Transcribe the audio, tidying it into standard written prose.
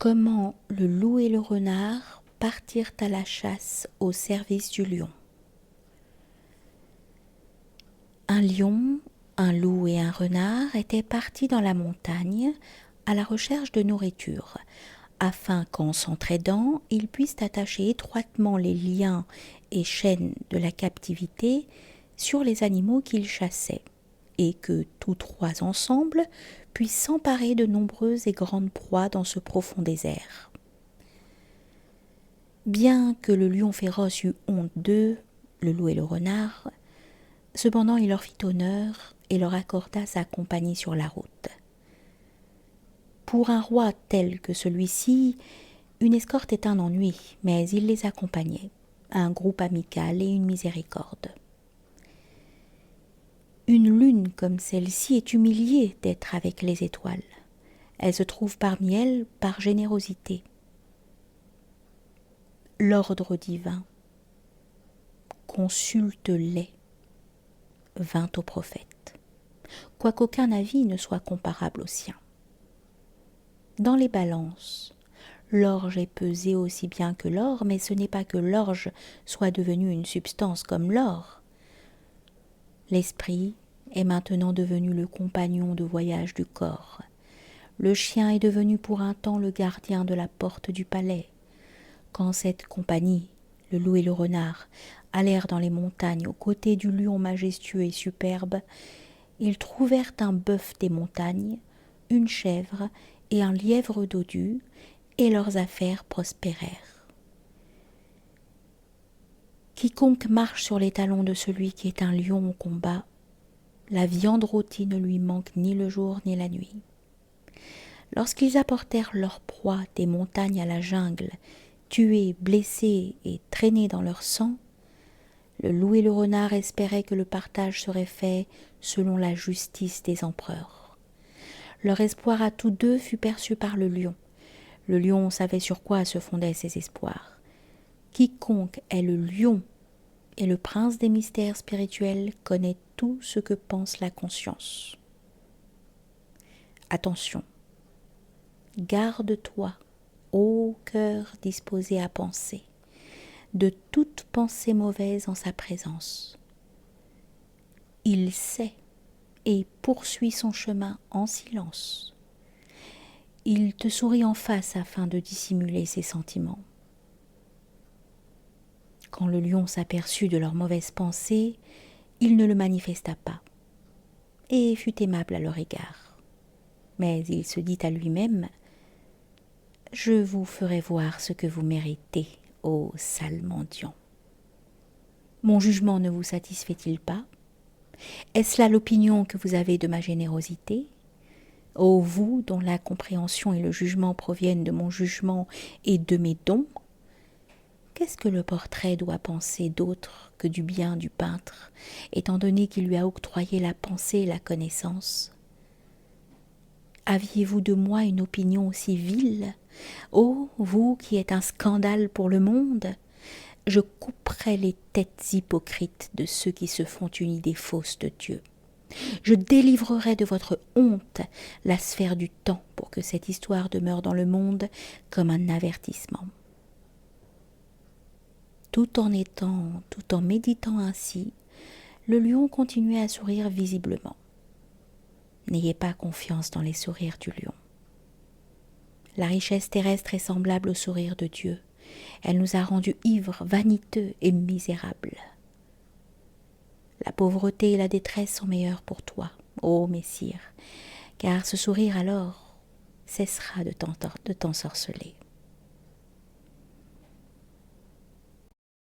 Comment le loup et le renard partirent à la chasse au service du lion. Un lion, un loup et un renard étaient partis dans la montagne à la recherche de nourriture, afin qu'en s'entraidant, ils puissent attacher étroitement les liens et chaînes de la captivité sur les animaux qu'ils chassaient, et que tous trois ensemble puissent s'emparer de nombreuses et grandes proies dans ce profond désert. Bien que le lion féroce eût honte d'eux, le loup et le renard, cependant il leur fit honneur et leur accorda sa compagnie sur la route. Pour un roi tel que celui-ci, une escorte est un ennui, mais il les accompagnait, un groupe amical et une miséricorde. Une lune comme celle-ci est humiliée d'être avec les étoiles. Elle se trouve parmi elles par générosité. L'ordre divin, consulte-les, vint au prophète, quoiqu'aucun avis ne soit comparable au sien. Dans les balances, l'orge est pesée aussi bien que l'or, mais ce n'est pas que l'orge soit devenue une substance comme l'or. L'esprit est maintenant devenu le compagnon de voyage du corps. Le chien est devenu pour un temps le gardien de la porte du palais. Quand cette compagnie, le loup et le renard, allèrent dans les montagnes aux côtés du lion majestueux et superbe, ils trouvèrent un bœuf des montagnes, une chèvre et un lièvre dodu, et leurs affaires prospérèrent. Quiconque marche sur les talons de celui qui est un lion au combat, la viande rôtie ne lui manque ni le jour ni la nuit. Lorsqu'ils apportèrent leur proie des montagnes à la jungle, tués, blessés et traînés dans leur sang, le loup et le renard espéraient que le partage serait fait selon la justice des empereurs. Leur espoir à tous deux fut perçu par le lion. Le lion savait sur quoi se fondaient ses espoirs. Quiconque est le lion et le prince des mystères spirituels connaît tout ce que pense la conscience. Attention, garde-toi, ô cœur disposé à penser, de toute pensée mauvaise en sa présence. Il sait et poursuit son chemin en silence. Il te sourit en face afin de dissimuler ses sentiments. Quand le lion s'aperçut de leurs mauvaises pensées, il ne le manifesta pas et fut aimable à leur égard. Mais il se dit à lui-même : « Je vous ferai voir ce que vous méritez, ô sale mendiant. Mon jugement ne vous satisfait-il pas ? Est-ce là l'opinion que vous avez de ma générosité ? Ô vous dont la compréhension et le jugement proviennent de mon jugement et de mes dons ? Qu'est-ce que le portrait doit penser d'autre que du bien du peintre, étant donné qu'il lui a octroyé la pensée et la connaissance ? Aviez-vous de moi une opinion aussi vile ? Ô vous qui êtes un scandale pour le monde ? Je couperai les têtes hypocrites de ceux qui se font une idée fausse de Dieu. Je délivrerai de votre honte la sphère du temps pour que cette histoire demeure dans le monde comme un avertissement. Tout en méditant ainsi, le lion continuait à sourire visiblement. N'ayez pas confiance dans les sourires du lion. La richesse terrestre est semblable au sourire de Dieu. Elle nous a rendus ivres, vaniteux et misérables. La pauvreté et la détresse sont meilleures pour toi, ô Messire, car ce sourire alors cessera de t'ensorceler.